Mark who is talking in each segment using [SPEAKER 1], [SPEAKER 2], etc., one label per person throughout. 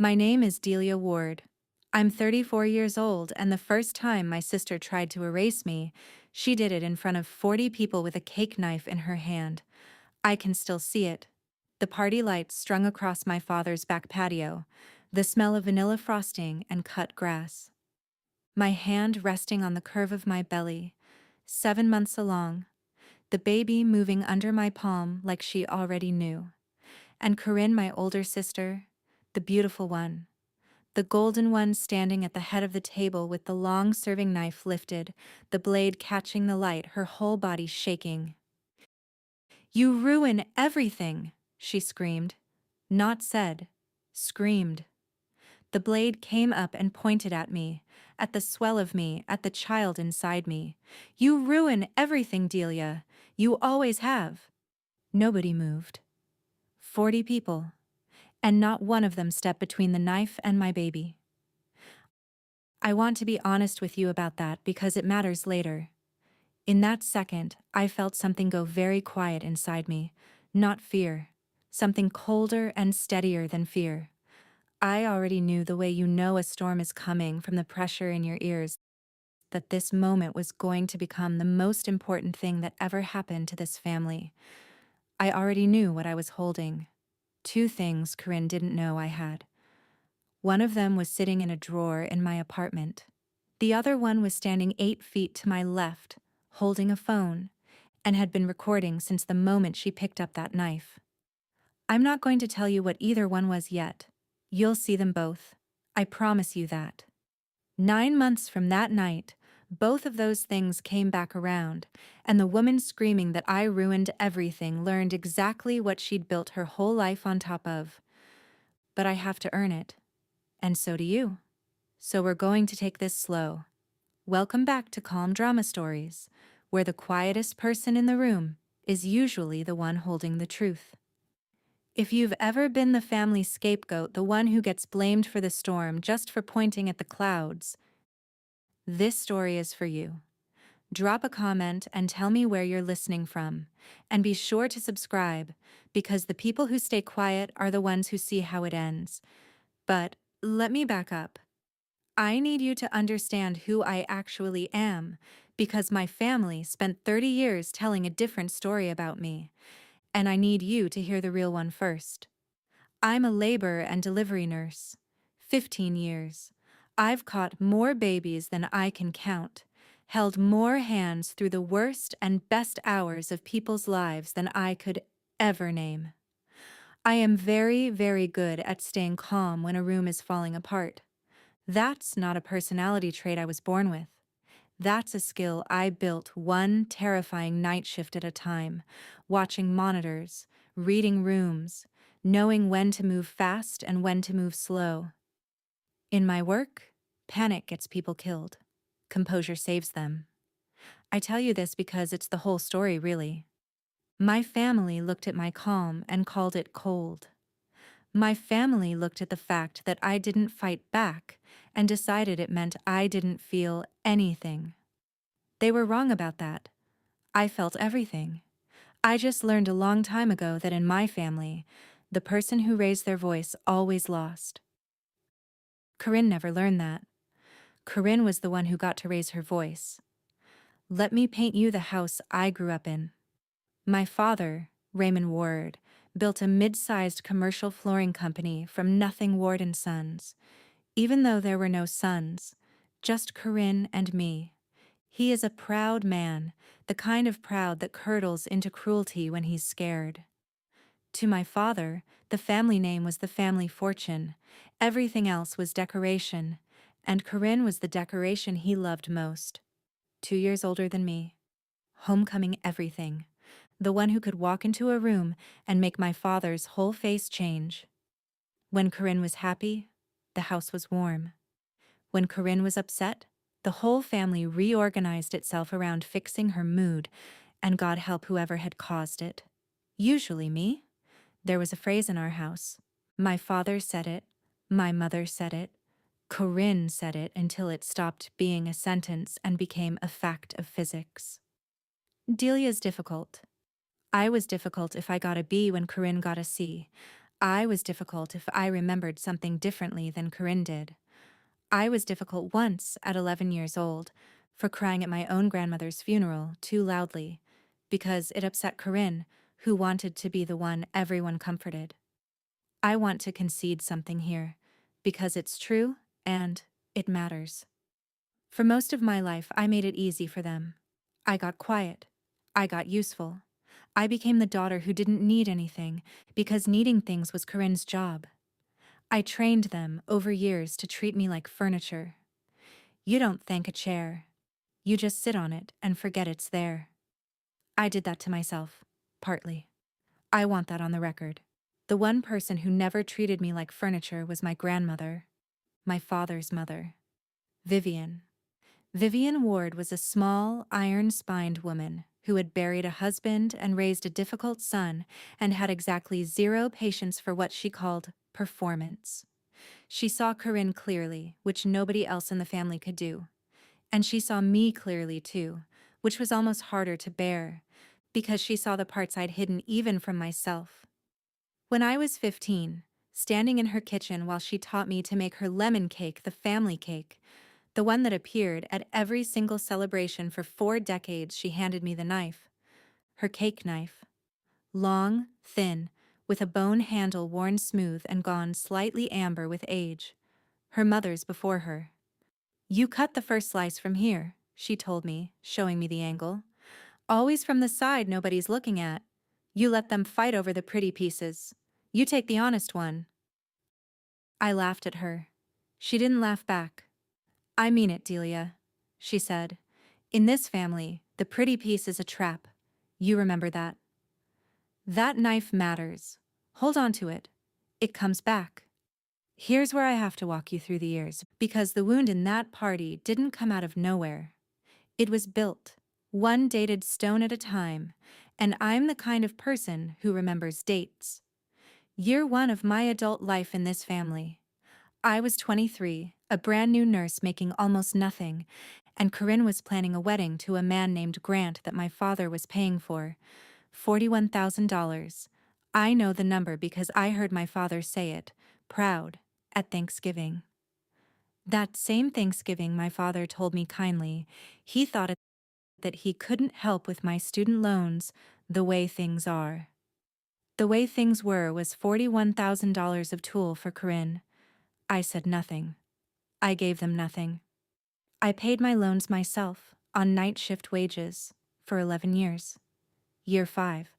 [SPEAKER 1] My name is Delia Ward. I'm 34 years old, and the first time my sister tried to erase me, she did it in front of 40 people with a cake knife in her hand. I can still see it. The party lights strung across my father's back patio, the smell of vanilla frosting and cut grass. My hand resting on the curve of my belly, 7 months along, the baby moving under my palm like she already knew. And Corinne, my older sister, the beautiful one, the golden one standing at the head of the table with the long serving knife lifted, the blade catching the light, her whole body shaking. "You ruin everything," she screamed. Not said. Screamed. The blade came up and pointed at me, at the swell of me, at the child inside me. "You ruin everything, Delia. You always have." Nobody moved. 40 people. And not one of them stepped between the knife and my baby. I want to be honest with you about that because it matters later. In that second, I felt something go very quiet inside me, not fear, something colder and steadier than fear. I already knew, the way you know a storm is coming from the pressure in your ears, that this moment was going to become the most important thing that ever happened to this family. I already knew what I was holding. Two things Corinne didn't know I had. One of them was sitting in a drawer in my apartment. The other one was standing 8 feet to my left, holding a phone, and had been recording since the moment she picked up that knife. I'm not going to tell you what either one was yet. You'll see them both. I promise you that. 9 months from that night, both of those things came back around, and the woman screaming that I ruined everything learned exactly what she'd built her whole life on top of. But I have to earn it. And so do you. So we're going to take this slow. Welcome back to Calm Drama Stories, where the quietest person in the room is usually the one holding the truth. If you've ever been the family scapegoat, the one who gets blamed for the storm just for pointing at the clouds, this story is for you. Drop a comment and tell me where you're listening from. And be sure to subscribe, because the people who stay quiet are the ones who see how it ends. But let me back up. I need you to understand who I actually am, because my family spent 30 years telling a different story about me, and I need you to hear the real one first. I'm a labor and delivery nurse. 15 years. I've caught more babies than I can count, held more hands through the worst and best hours of people's lives than I could ever name. I am very, very good at staying calm when a room is falling apart. That's not a personality trait I was born with. That's a skill I built one terrifying night shift at a time, watching monitors, reading rooms, knowing when to move fast and when to move slow. In my work, panic gets people killed. Composure saves them. I tell you this because it's the whole story, really. My family looked at my calm and called it cold. My family looked at the fact that I didn't fight back and decided it meant I didn't feel anything. They were wrong about that. I felt everything. I just learned a long time ago that in my family, the person who raised their voice always lost. Corinne never learned that. Corinne was the one who got to raise her voice. Let me paint you the house I grew up in. My father, Raymond Ward, built a mid-sized commercial flooring company from nothing. Ward and Sons. Even though there were no sons, just Corinne and me. He is a proud man, the kind of proud that curdles into cruelty when he's scared. To my father, the family name was the family fortune. Everything else was decoration, and Corinne was the decoration he loved most. 2 years older than me. Homecoming everything. The one who could walk into a room and make my father's whole face change. When Corinne was happy, the house was warm. When Corinne was upset, the whole family reorganized itself around fixing her mood, and God help whoever had caused it. Usually me. There was a phrase in our house. My father said it, my mother said it, Corinne said it until it stopped being a sentence and became a fact of physics. Delia's difficult. I was difficult if I got a B when Corinne got a C. I was difficult if I remembered something differently than Corinne did. I was difficult once at 11 years old for crying at my own grandmother's funeral too loudly because it upset Corinne, who wanted to be the one everyone comforted. I want to concede something here because it's true and it matters. For most of my life, I made it easy for them. I got quiet. I got useful. I became the daughter who didn't need anything because needing things was Corinne's job. I trained them over years to treat me like furniture. You don't thank a chair. You just sit on it and forget it's there. I did that to myself, partly. I want that on the record. The one person who never treated me like furniture was my grandmother, my father's mother, Vivian. Vivian Ward was a small, iron-spined woman who had buried a husband and raised a difficult son and had exactly zero patience for what she called performance. She saw Corinne clearly, which nobody else in the family could do. And she saw me clearly too, which was almost harder to bear, because she saw the parts I'd hidden even from myself. When I was 15, standing in her kitchen while she taught me to make her lemon cake, the family cake, the one that appeared at every single celebration for 4 decades, she handed me the knife. Her cake knife. Long, thin, with a bone handle worn smooth and gone slightly amber with age. Her mother's before her. "You cut the first slice from here," she told me, showing me the angle. "Always from the side nobody's looking at. You let them fight over the pretty pieces. You take the honest one." I laughed at her. She didn't laugh back. "I mean it, Delia," she said. "In this family, the pretty piece is a trap. You remember that. That knife matters. Hold on to it. It comes back." Here's where I have to walk you through the years, because the wound in that party didn't come out of nowhere. It was built, one dated stone at a time, and I'm the kind of person who remembers dates. Year 1 of my adult life in this family. I was 23, a brand new nurse making almost nothing, and Corinne was planning a wedding to a man named Grant that my father was paying for, $41,000. I know the number because I heard my father say it, proud, at Thanksgiving. That same Thanksgiving, my father told me kindly, he thought that he couldn't help with my student loans the way things are. The way things were was $41,000 of tool for Corinne. I said nothing. I gave them nothing. I paid my loans myself, on night shift wages, for 11 years. Year 5.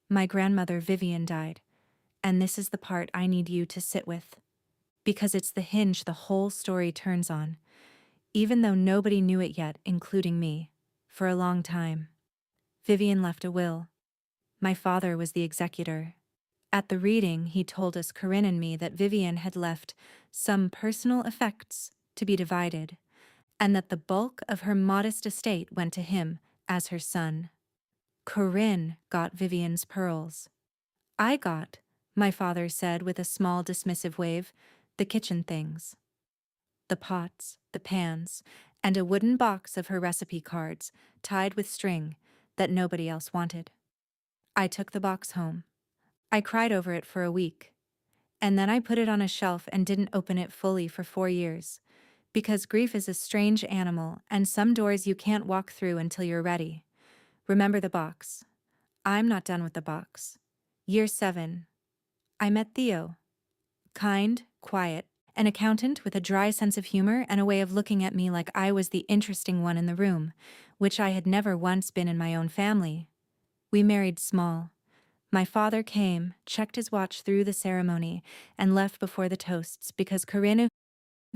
[SPEAKER 1] My grandmother Vivian died, and this is the part I need you to sit with. Because it's the hinge the whole story turns on, even though nobody knew it yet, including me, for a long time. Vivian left a will. My father was the executor. At the reading, he told us, Corinne and me, that Vivian had left some personal effects to be divided, and that the bulk of her modest estate went to him as her son. Corinne got Vivian's pearls. I got, my father said with a small dismissive wave, the kitchen things. The pots, the pans, and a wooden box of her recipe cards, tied with string, that nobody else wanted. I took the box home. I cried over it for a week. And then I put it on a shelf and didn't open it fully for 4 years. Because grief is a strange animal, and some doors you can't walk through until you're ready. Remember the box. I'm not done with the box. Year 7. I met Theo. Kind, quiet, an accountant with a dry sense of humor and a way of looking at me like I was the interesting one in the room, which I had never once been in my own family. We married small. My father came, checked his watch through the ceremony, and left before the toasts because Corinne,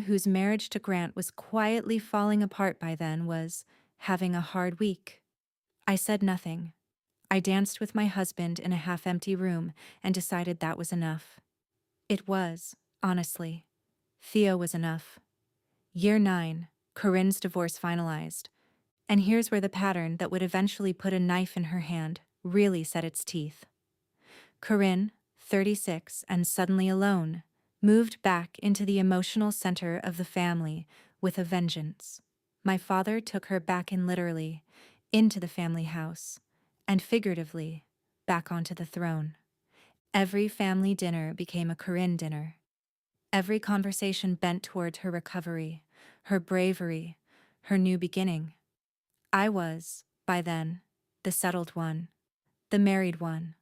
[SPEAKER 1] whose marriage to Grant was quietly falling apart by then, was having a hard week. I said nothing. I danced with my husband in a half-empty room and decided that was enough. It was, honestly. Theo was enough. Year 9, Corinne's divorce finalized. And here's where the pattern that would eventually put a knife in her hand really set its teeth. Corinne, 36 and suddenly alone, moved back into the emotional center of the family with a vengeance. My father took her back in, literally, into the family house, and figuratively, back onto the throne. Every family dinner became a Corinne dinner. Every conversation bent toward her recovery, her bravery, her new beginning. I was, by then, the settled one, the married one,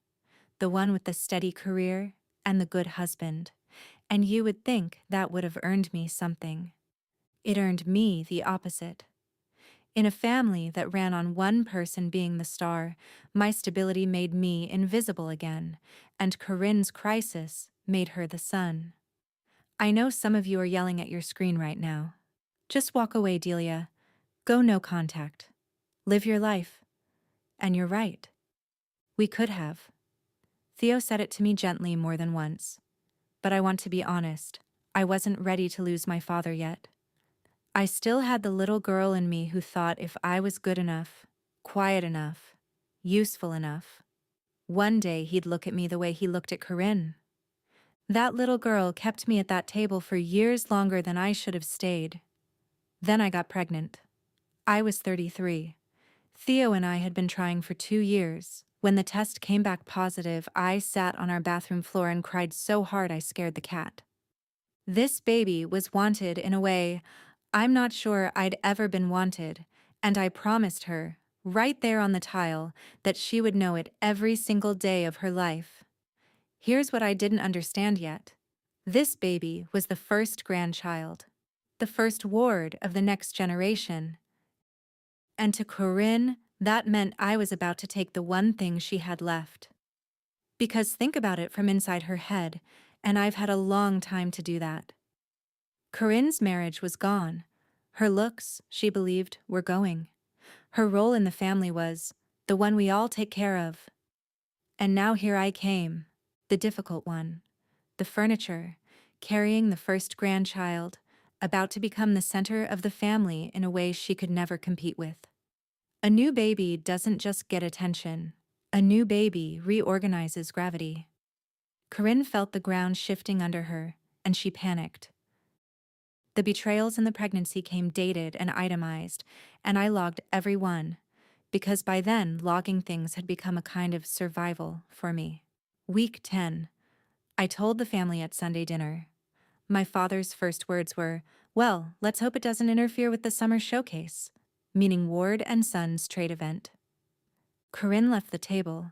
[SPEAKER 1] the one with the steady career and the good husband, and you would think that would have earned me something. It earned me the opposite. In a family that ran on one person being the star, my stability made me invisible again, and Corinne's crisis made her the sun. I know some of you are yelling at your screen right now. Just walk away, Delia. Go no contact. Live your life. And you're right. We could have. Theo said it to me gently more than once. But I want to be honest. I wasn't ready to lose my father yet. I still had the little girl in me who thought if I was good enough, quiet enough, useful enough, one day he'd look at me the way he looked at Corinne. That little girl kept me at that table for years longer than I should have stayed. Then I got pregnant. I was 33. Theo and I had been trying for 2 years. When the test came back positive, I sat on our bathroom floor and cried so hard I scared the cat. This baby was wanted in a way I'm not sure I'd ever been wanted, and I promised her, right there on the tile, that she would know it every single day of her life. Here's what I didn't understand yet. This baby was the first grandchild, the first ward of the next generation. And to Corinne, that meant I was about to take the one thing she had left. Because think about it from inside her head, and I've had a long time to do that. Corinne's marriage was gone. Her looks, she believed, were going. Her role in the family was the one we all take care of. And now here I came, the difficult one, the furniture, carrying the first grandchild, about to become the center of the family in a way she could never compete with. A new baby doesn't just get attention. A new baby reorganizes gravity. Corinne felt the ground shifting under her, and she panicked. The betrayals in the pregnancy came dated and itemized, and I logged every one, because by then logging things had become a kind of survival for me. Week 10. I told the family at Sunday dinner. My father's first words were, "Well, let's hope it doesn't interfere with the summer showcase," meaning Ward and Son's trade event. Corinne left the table.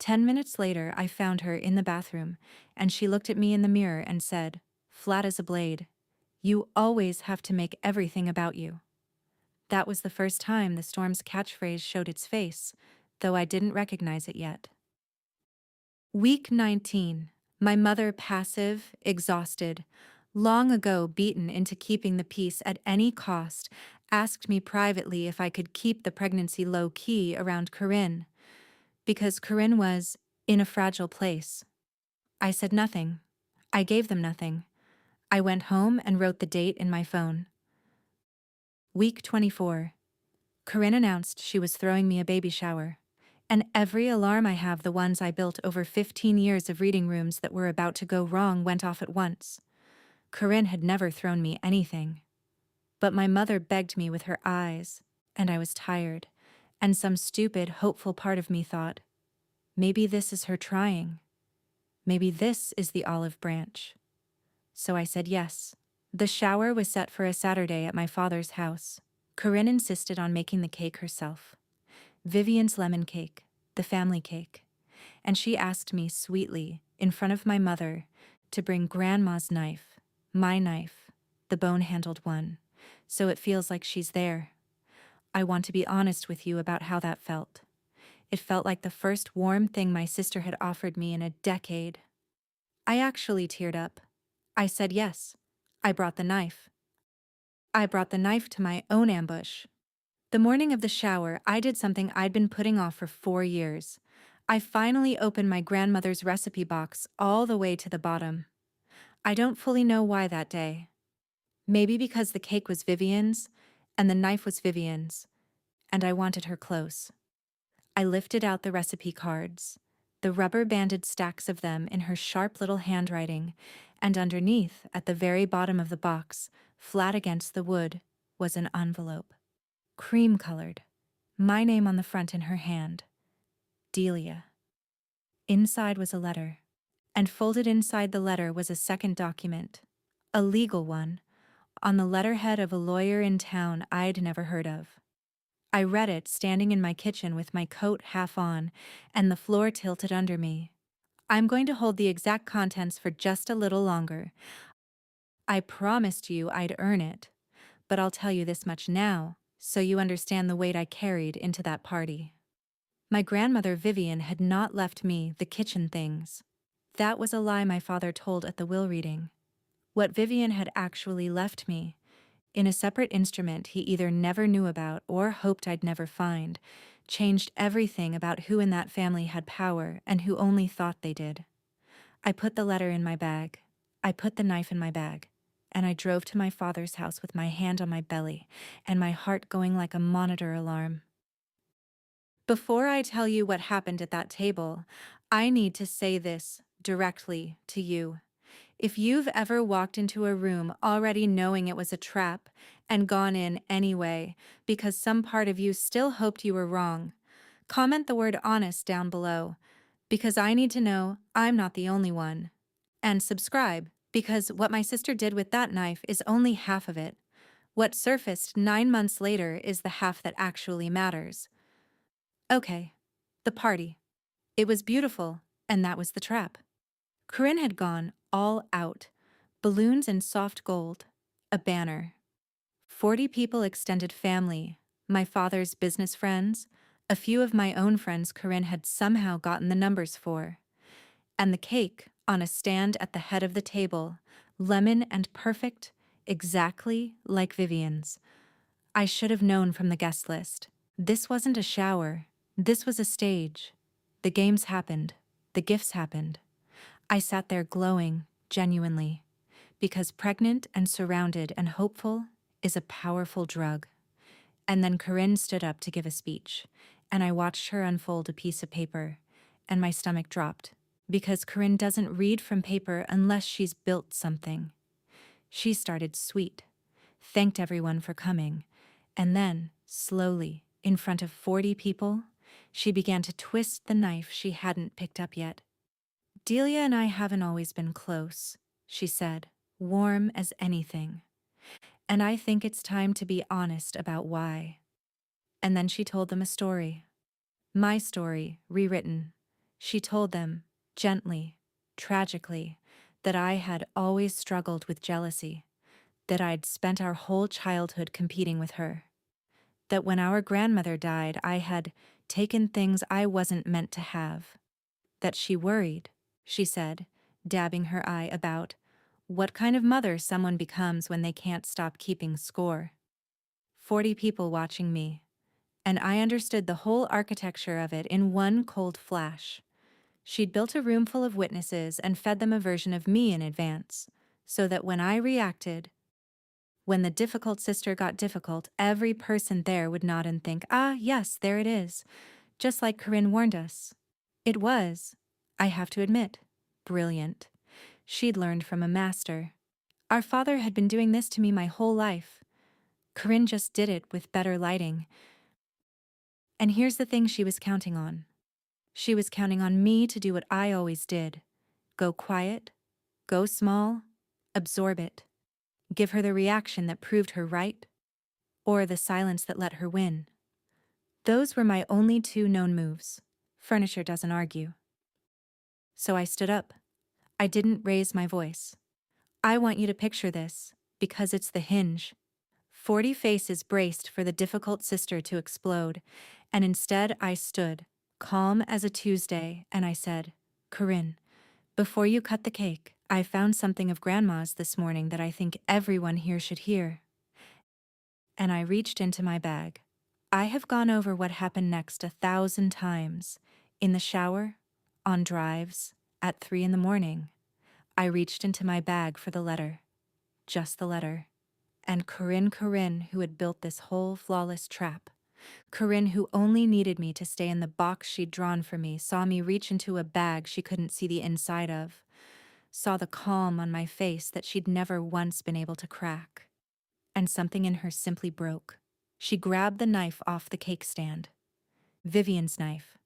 [SPEAKER 1] 10 minutes later, I found her in the bathroom, and she looked at me in the mirror and said, flat as a blade, "You always have to make everything about you." That was the first time the storm's catchphrase showed its face, though I didn't recognize it yet. Week 19. My mother passive, exhausted, long ago beaten into keeping the peace at any cost, asked me privately if I could keep the pregnancy low-key around Corinne, because Corinne was in a fragile place. I said nothing. I gave them nothing. I went home and wrote the date in my phone. Week 24. Corinne announced she was throwing me a baby shower. And every alarm I have, the ones I built over 15 years of reading rooms that were about to go wrong, went off at once. Corinne had never thrown me anything. But my mother begged me with her eyes, and I was tired, and some stupid, hopeful part of me thought, maybe this is her trying. Maybe this is the olive branch. So I said yes. The shower was set for a Saturday at my father's house. Corinne insisted on making the cake herself. Vivian's lemon cake, the family cake. And she asked me sweetly, in front of my mother, to bring Grandma's knife, my knife, the bone-handled one, so it feels like she's there. I want to be honest with you about how that felt. It felt like the first warm thing my sister had offered me in a decade. I actually teared up. I said yes. I brought the knife. I brought the knife to my own ambush. The morning of the shower, I did something I'd been putting off for 4 years. I finally opened my grandmother's recipe box all the way to the bottom. I don't fully know why that day. Maybe because the cake was Vivian's, and the knife was Vivian's, and I wanted her close. I lifted out the recipe cards, the rubber-banded stacks of them in her sharp little handwriting, and underneath, at the very bottom of the box, flat against the wood, was an envelope. Cream-colored. My name on the front in her hand. Delia. Inside was a letter. and folded inside the letter was a second document. A legal one, on the letterhead of a lawyer in town I'd never heard of. I read it standing in my kitchen with my coat half on and the floor tilted under me. I'm going to hold the exact contents for just a little longer. I promised you I'd earn it, but I'll tell you this much now, so you understand the weight I carried into that party. My grandmother Vivian had not left me the kitchen things. That was a lie my father told at the will reading. What Vivian had actually left me, in a separate instrument he either never knew about or hoped I'd never find, changed everything about who in that family had power and who only thought they did. I put the letter in my bag. I put the knife in my bag. And I drove to my father's house with my hand on my belly and my heart going like a monitor alarm. Before I tell you what happened at that table, I need to say this directly to you. If you've ever walked into a room already knowing it was a trap and gone in anyway because some part of you still hoped you were wrong, comment the word honest down below, because I need to know I'm not the only one. And subscribe, because what my sister did with that knife is only half of it. What surfaced 9 months later is the half that actually matters. Okay, the party. It was beautiful, and that was the trap. Corinne had gone all out. Balloons in soft gold, a banner. 40 people extended family, my father's business friends, a few of my own friends Corinne had somehow gotten the numbers for. And the cake on a stand at the head of the table, lemon and perfect, exactly like Vivian's. I should have known from the guest list. This wasn't a shower. This was a stage. The games happened. The gifts happened. I sat there glowing, genuinely, because pregnant and surrounded and hopeful is a powerful drug. And then Corinne stood up to give a speech, and I watched her unfold a piece of paper, and my stomach dropped, because Corinne doesn't read from paper unless she's built something. She started sweet, thanked everyone for coming, and then, slowly, in front of 40 people, she began to twist the knife she hadn't picked up yet. Delia and I haven't always been close, she said, warm as anything. And I think it's time to be honest about why. And then she told them a story. My story, rewritten. She told them, gently, tragically, that I had always struggled with jealousy, that I'd spent our whole childhood competing with her, that when our grandmother died I had taken things I wasn't meant to have, that she worried, she said, dabbing her eye about, what kind of mother someone becomes when they can't stop keeping score. 40 people watching me, and I understood the whole architecture of it in one cold flash. She'd built a room full of witnesses and fed them a version of me in advance, so that when I reacted, when the difficult sister got difficult, every person there would nod and think, ah, yes, there it is, just like Corinne warned us. It was, I have to admit, brilliant. She'd learned from a master. Our father had been doing this to me my whole life. Corinne just did it with better lighting. And here's the thing she was counting on. She was counting on me to do what I always did. Go quiet, go small, absorb it. Give her the reaction that proved her right, or the silence that let her win. Those were my only 2 known moves. Furniture doesn't argue. So I stood up. I didn't raise my voice. I want you to picture this, because it's the hinge. 40 faces braced for the difficult sister to explode, and instead I stood, calm as a Tuesday, and I said, Corinne, before you cut the cake, I found something of Grandma's this morning that I think everyone here should hear. And I reached into my bag. I have gone over what happened next 1,000 times, in the shower, on drives, at 3 in the morning. I reached into my bag for the letter, just the letter. And Corinne, who had built this whole flawless trap, Corinne, who only needed me to stay in the box she'd drawn for me, saw me reach into a bag she couldn't see the inside of, saw the calm on my face that she'd never once been able to crack. And something in her simply broke. She grabbed the knife off the cake stand, Vivian's knife,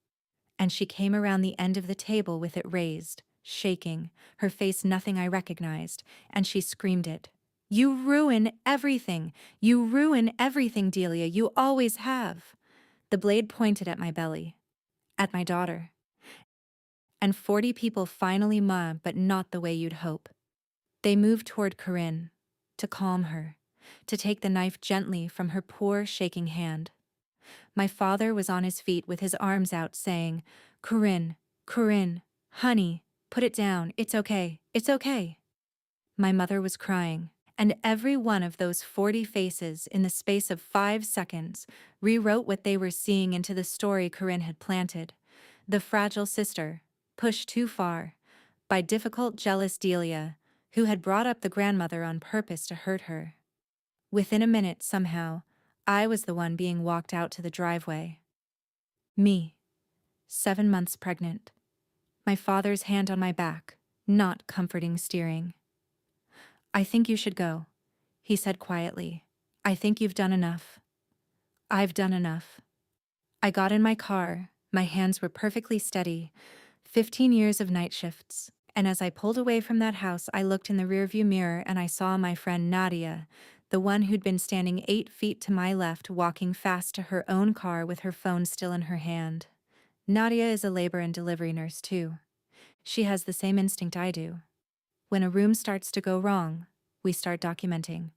[SPEAKER 1] and she came around the end of the table with it raised, shaking, her face nothing I recognized, and she screamed it. You ruin everything! You ruin everything, Delia, you always have! The blade pointed at my belly, at my daughter. And 40 people finally mobbed, but not the way you'd hope. They moved toward Corinne, to calm her, to take the knife gently from her poor, shaking hand. My father was on his feet with his arms out, saying, Corinne, Corinne, honey, put it down, it's okay, it's okay. My mother was crying, and every one of those 40 faces in the space of 5 seconds rewrote what they were seeing into the story Corinne had planted. The fragile sister, pushed too far, by difficult, jealous Delia, who had brought up the grandmother on purpose to hurt her. Within a minute, somehow, I was the one being walked out to the driveway. Me, 7 months pregnant. My father's hand on my back, not comforting steering. I think you should go, he said quietly. I think you've done enough. I've done enough. I got in my car, my hands were perfectly steady, 15 years of night shifts, and as I pulled away from that house, I looked in the rearview mirror and I saw my friend Nadia, the one who'd been standing 8 feet to my left, walking fast to her own car with her phone still in her hand. Nadia is a labor and delivery nurse too. She has the same instinct I do. When a room starts to go wrong, we start documenting,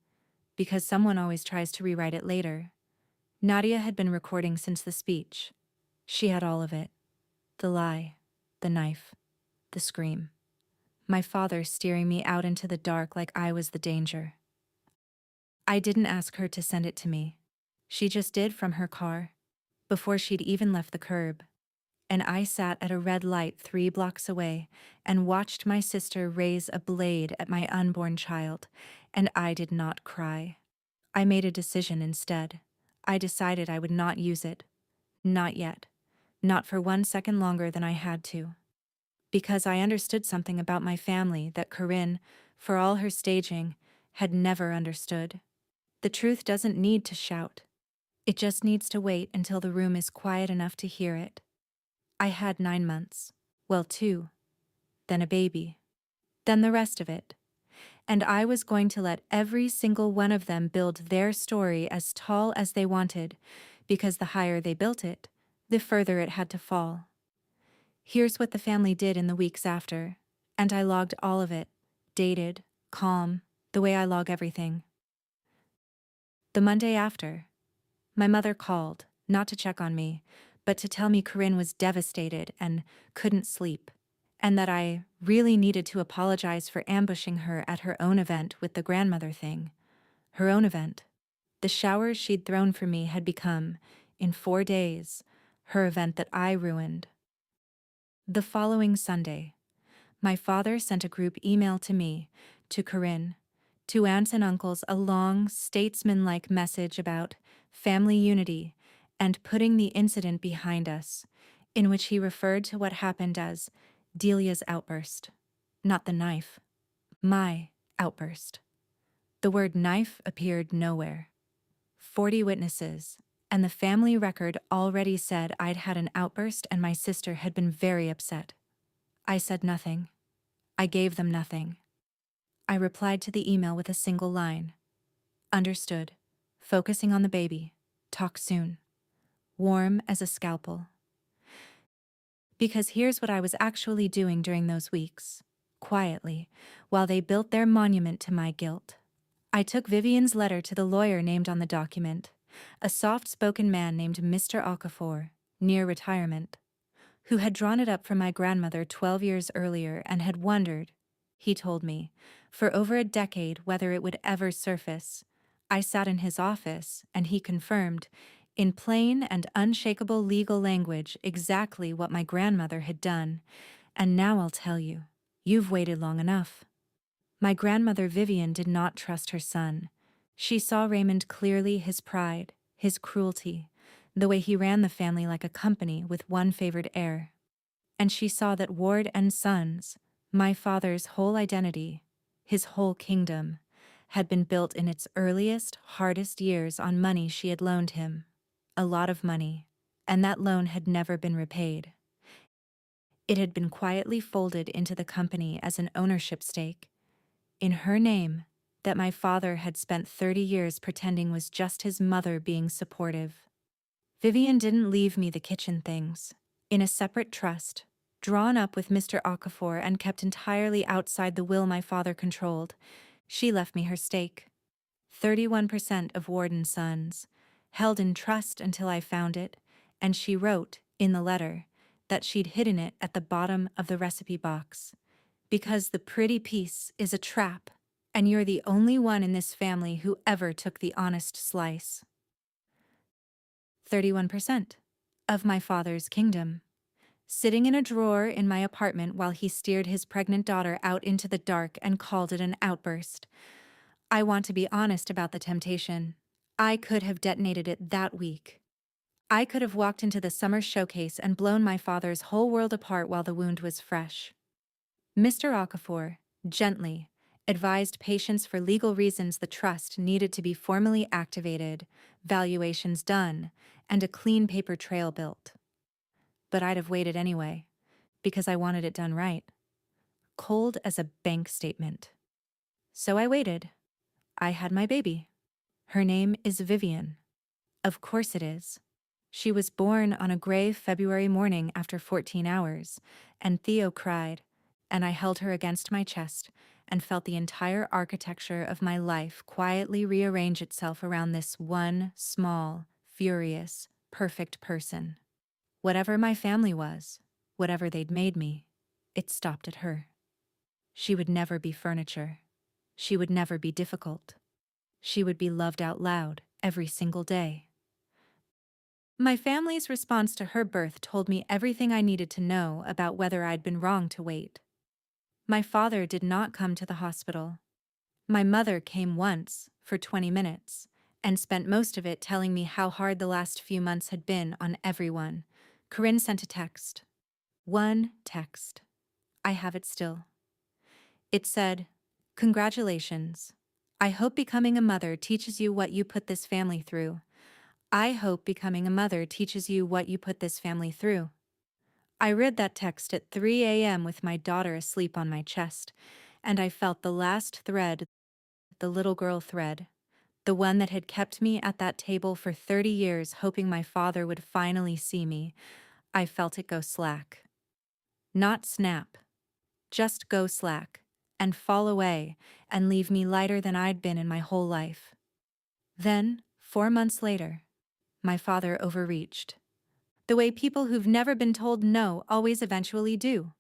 [SPEAKER 1] because someone always tries to rewrite it later. Nadia had been recording since the speech. She had all of it. The lie, the knife, the scream. My father steering me out into the dark like I was the danger. I didn't ask her to send it to me. She just did from her car, before she'd even left the curb. And I sat at a red light 3 blocks away and watched my sister raise a blade at my unborn child, and I did not cry. I made a decision instead. I decided I would not use it. Not yet. Not for 1 second longer than I had to. Because I understood something about my family that Corinne, for all her staging, had never understood. The truth doesn't need to shout. It just needs to wait until the room is quiet enough to hear it. I had 9 months. Well, 2. Then a baby. Then the rest of it. And I was going to let every single one of them build their story as tall as they wanted, because the higher they built it, the further it had to fall. Here's what the family did in the weeks after, and I logged all of it, dated, calm, the way I log everything. The Monday after, my mother called, not to check on me, but to tell me Corinne was devastated and couldn't sleep, and that I really needed to apologize for ambushing her at her own event with the grandmother thing. Her own event. The showers she'd thrown for me had become, in 4 days, her event that I ruined. The following Sunday, my father sent a group email to me, to Corinne, to aunts and uncles, a long, statesman-like message about family unity and putting the incident behind us, in which he referred to what happened as Delia's outburst. Not the knife. My outburst. The word knife appeared nowhere. 40 witnesses, and the family record already said I'd had an outburst and my sister had been very upset. I said nothing. I gave them nothing. I replied to the email with a single line. Understood. Focusing on the baby. Talk soon. Warm as a scalpel. Because here's what I was actually doing during those weeks. Quietly, while they built their monument to my guilt. I took Vivian's letter to the lawyer named on the document, a soft-spoken man named Mr. Okafor, near retirement, who had drawn it up for my grandmother 12 years earlier and had wondered, he told me, for over a decade whether it would ever surface. I sat in his office, and he confirmed, in plain and unshakable legal language, exactly what my grandmother had done. And now I'll tell you, you've waited long enough. My grandmother Vivian did not trust her son. She saw Raymond clearly, his pride, his cruelty, the way he ran the family like a company with one favored heir. And she saw that Ward and Sons, my father's whole identity, his whole kingdom, had been built in its earliest, hardest years on money she had loaned him. A lot of money, and that loan had never been repaid. It had been quietly folded into the company as an ownership stake, in her name, that my father had spent 30 years pretending was just his mother being supportive. Vivian didn't leave me the kitchen things. In a separate trust, drawn up with Mr. Okafor and kept entirely outside the will my father controlled, she left me her stake. 31% of Warden Sons, held in trust until I found it, and she wrote, in the letter, that she'd hidden it at the bottom of the recipe box. Because the pretty piece is a trap, and you're the only one in this family who ever took the honest slice. 31% of my father's kingdom, sitting in a drawer in my apartment while he steered his pregnant daughter out into the dark and called it an outburst. I want to be honest about the temptation. I could have detonated it that week. I could have walked into the summer showcase and blown my father's whole world apart while the wound was fresh. Mr. Okafor, gently, advised patients for legal reasons the trust needed to be formally activated, valuations done, and a clean paper trail built. But I'd have waited anyway, because I wanted it done right. Cold as a bank statement. So I waited. I had my baby. Her name is Vivian. Of course it is. She was born on a gray February morning after 14 hours, and Theo cried, and I held her against my chest and felt the entire architecture of my life quietly rearrange itself around this one small, furious, perfect person. Whatever my family was, whatever they'd made me, it stopped at her. She would never be furniture. She would never be difficult. She would be loved out loud every single day. My family's response to her birth told me everything I needed to know about whether I'd been wrong to wait. My father did not come to the hospital. My mother came once, for 20 minutes, and spent most of it telling me how hard the last few months had been on everyone. Corinne sent a text. One text. I have it still. It said, "Congratulations. I hope becoming a mother teaches you what you put this family through. I hope becoming a mother teaches you what you put this family through." I read that text at 3 a.m. with my daughter asleep on my chest, and I felt the last thread, the little girl thread, the one that had kept me at that table for 30 years hoping my father would finally see me. I felt it go slack. Not snap. Just go slack, and fall away, and leave me lighter than I'd been in my whole life. Then, 4 months later, my father overreached. The way people who've never been told no always eventually do.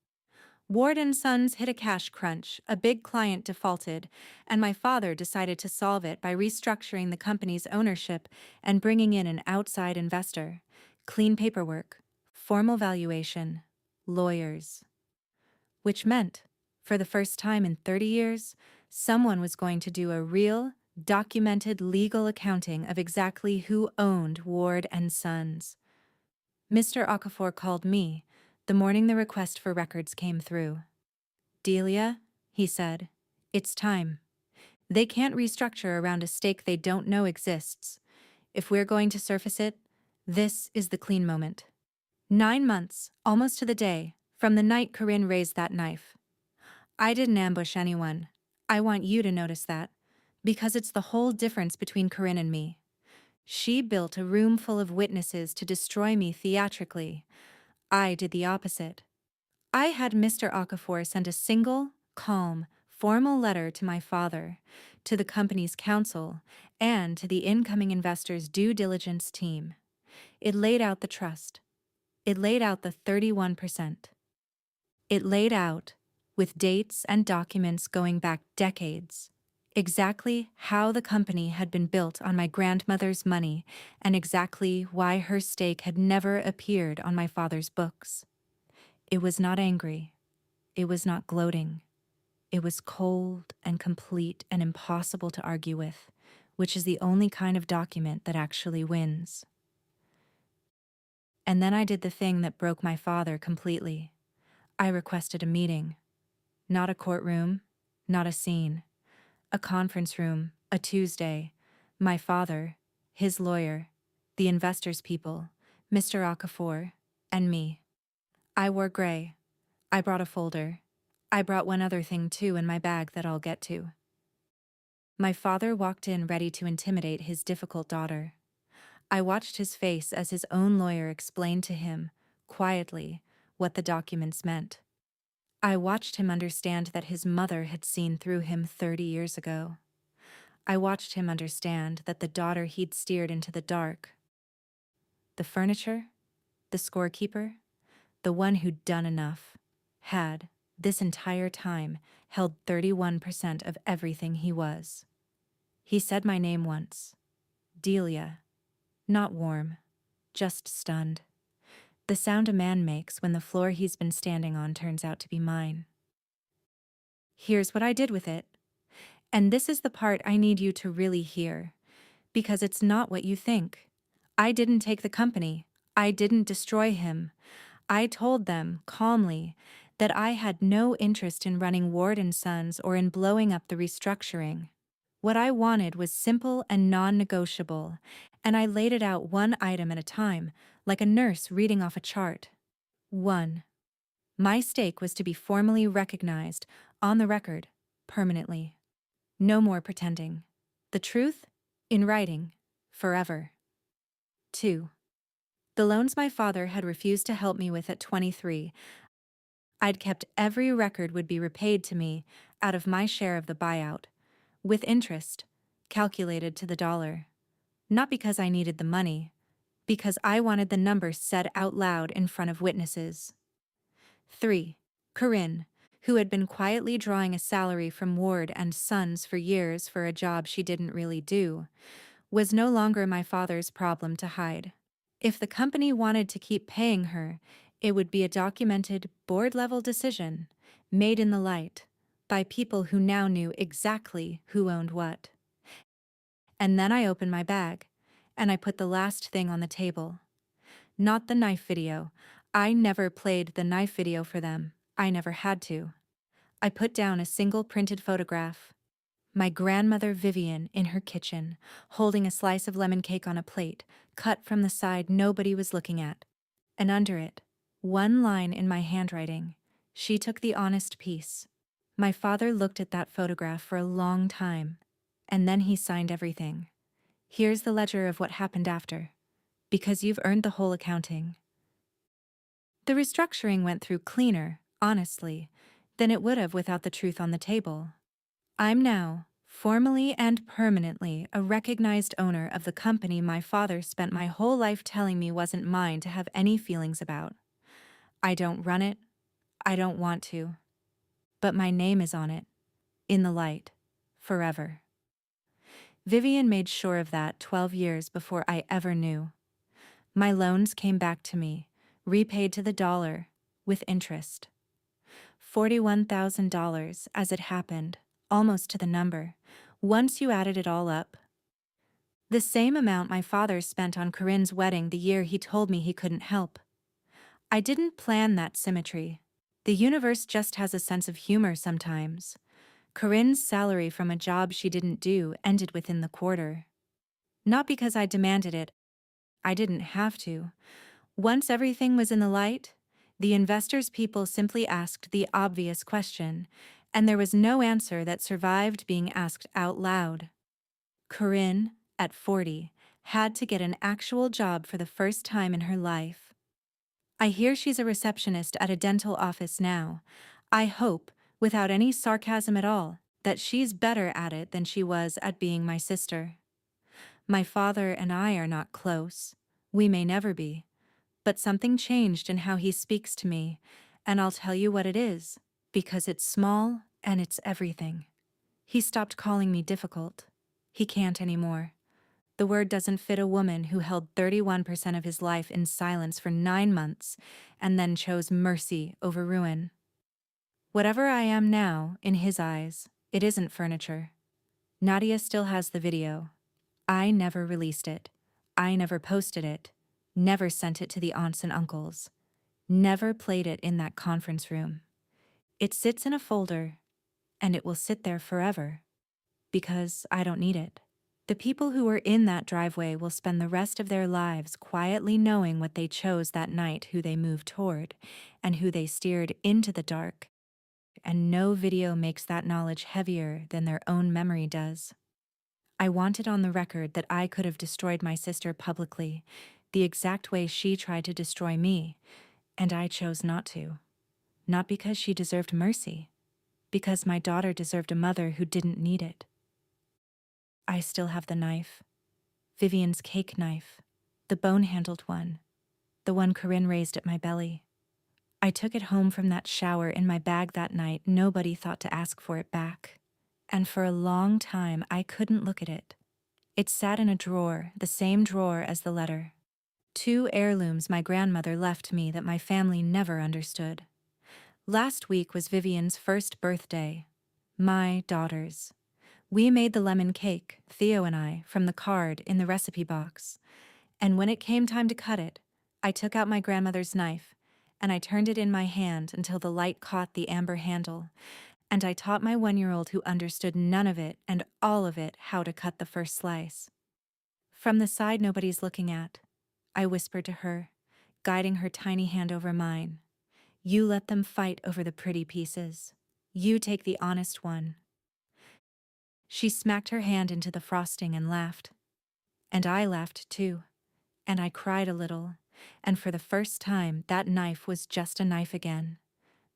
[SPEAKER 1] Ward and Sons hit a cash crunch, a big client defaulted, and my father decided to solve it by restructuring the company's ownership and bringing in an outside investor. Clean paperwork, formal valuation, lawyers. Which meant, for the first time in 30 years, someone was going to do a real, documented legal accounting of exactly who owned Ward and Sons. Mr. Okafor called me the morning the request for records came through. "Delia," he said, "it's time. They can't restructure around a stake they don't know exists. If we're going to surface it, this is the clean moment. 9 months, almost to the day, from the night Corinne raised that knife. I didn't ambush anyone. I want you to notice that, because it's the whole difference between Corinne and me. She built a room full of witnesses to destroy me theatrically. I did the opposite. I had Mr. Okafor send a single, calm, formal letter to my father, to the company's counsel, and to the incoming investors' due diligence team. It laid out the trust. It laid out the 31%. It laid out, with dates and documents going back decades, exactly how the company had been built on my grandmother's money and exactly why her stake had never appeared on my father's books. It was not angry. It was not gloating. It was cold and complete and impossible to argue with, which is the only kind of document that actually wins. And then I did the thing that broke my father completely. I requested a meeting. Not a courtroom, not a scene. A conference room, a Tuesday. My father, his lawyer, the investors' people, Mr. Okafor, and me. I wore gray, I brought a folder. I brought one other thing too in my bag that I'll get to. My father walked in ready to intimidate his difficult daughter. I watched his face as his own lawyer explained to him, quietly, what the documents meant. I watched him understand that his mother had seen through him 30 years ago. I watched him understand that the daughter he'd steered into the dark, the furniture, the scorekeeper, the one who'd done enough, had, this entire time, held 31% of everything he was. He said my name once. Delia. Not warm, just stunned. The sound a man makes when the floor he's been standing on turns out to be mine. Here's what I did with it. And this is the part I need you to really hear, because it's not what you think. I didn't take the company. I didn't destroy him. I told them, calmly, that I had no interest in running Ward and Sons or in blowing up the restructuring. What I wanted was simple and non-negotiable, and I laid it out one item at a time, like a nurse reading off a chart. 1. My stake was to be formally recognized, on the record, permanently. No more pretending. The truth? In writing. Forever. 2. The loans my father had refused to help me with at 23, I'd kept every record would be repaid to me out of my share of the buyout, with interest, calculated to the dollar. Not because I needed the money, because I wanted the numbers said out loud in front of witnesses. 3. Corinne, who had been quietly drawing a salary from Ward and Sons for years for a job she didn't really do, was no longer my father's problem to hide. If the company wanted to keep paying her, it would be a documented, board-level decision, made in the light, by people who now knew exactly who owned what. And then I opened my bag, and I put the last thing on the table. Not the knife video. I never played the knife video for them. I never had to. I put down a single printed photograph. My grandmother Vivian in her kitchen, holding a slice of lemon cake on a plate, cut from the side nobody was looking at. And under it, one line in my handwriting. She took the honest piece. My father looked at that photograph for a long time, and then he signed everything. Here's the ledger of what happened after. Because you've earned the whole accounting. The restructuring went through cleaner, honestly, than it would have without the truth on the table. I'm now, formally and permanently, a recognized owner of the company my father spent my whole life telling me wasn't mine to have any feelings about. I don't run it. I don't want to. But my name is on it. In the light. Forever. Vivian made sure of that 12 years before I ever knew. My loans came back to me, repaid to the dollar, with interest. $41,000 as it happened, almost to the number, once you added it all up. The same amount my father spent on Corinne's wedding the year he told me he couldn't help. I didn't plan that symmetry. The universe just has a sense of humor sometimes. Corinne's salary from a job she didn't do ended within the quarter. Not because I demanded it. I didn't have to. Once everything was in the light, the investors' people simply asked the obvious question, and there was no answer that survived being asked out loud. Corinne, at 40, had to get an actual job for the first time in her life. I hear she's a receptionist at a dental office now. I hope, without any sarcasm at all, that she's better at it than she was at being my sister. My father and I are not close. We may never be. But something changed in how he speaks to me, and I'll tell you what it is, because it's small and it's everything. He stopped calling me difficult. He can't anymore. The word doesn't fit a woman who held 31% of his life in silence for 9 months and then chose mercy over ruin. Whatever I am now, in his eyes, it isn't furniture. Nadia still has the video. I never released it. I never posted it. Never sent it to the aunts and uncles. Never played it in that conference room. It sits in a folder, and it will sit there forever, because I don't need it. The people who were in that driveway will spend the rest of their lives quietly knowing what they chose that night, who they moved toward, and who they steered into the dark, and no video makes that knowledge heavier than their own memory does. I want it on the record that I could have destroyed my sister publicly, the exact way she tried to destroy me, and I chose not to. Not because she deserved mercy, because my daughter deserved a mother who didn't need it. I still have the knife. Vivian's cake knife. The bone-handled one. The one Corinne raised at my belly. I took it home from that shower in my bag that night. Nobody thought to ask for it back. And for a long time, I couldn't look at it. It sat in a drawer, the same drawer as the letter. 2 heirlooms my grandmother left me that my family never understood. Last week was Vivian's first birthday. My daughter's. We made the lemon cake, Theo and I, from the card in the recipe box. And when it came time to cut it, I took out my grandmother's knife, and I turned it in my hand until the light caught the amber handle, and I taught my 1-year-old, who understood none of it and all of it, how to cut the first slice. From the side nobody's looking at, I whispered to her, guiding her tiny hand over mine. You let them fight over the pretty pieces. You take the honest one. She smacked her hand into the frosting and laughed. And I laughed too. And I cried a little. And for the first time, that knife was just a knife again.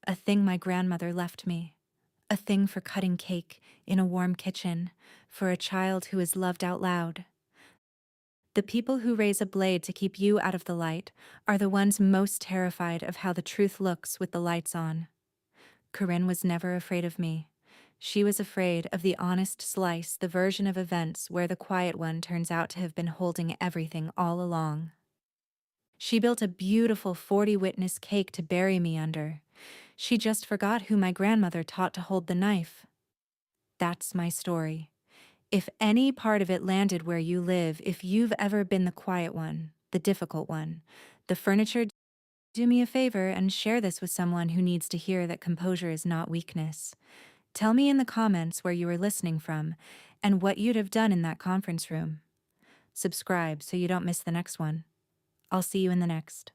[SPEAKER 1] A thing my grandmother left me. A thing for cutting cake in a warm kitchen, for a child who is loved out loud. The people who raise a blade to keep you out of the light are the ones most terrified of how the truth looks with the lights on. Corinne was never afraid of me. She was afraid of the honest slice, the version of events where the quiet one turns out to have been holding everything all along. She built a beautiful 40-witness cake to bury me under. She just forgot who my grandmother taught to hold the knife. That's my story. If any part of it landed where you live, if you've ever been the quiet one, the difficult one, the furniture, do me a favor and share this with someone who needs to hear that composure is not weakness. Tell me in the comments where you were listening from and what you'd have done in that conference room. Subscribe so you don't miss the next one. I'll see you in the next.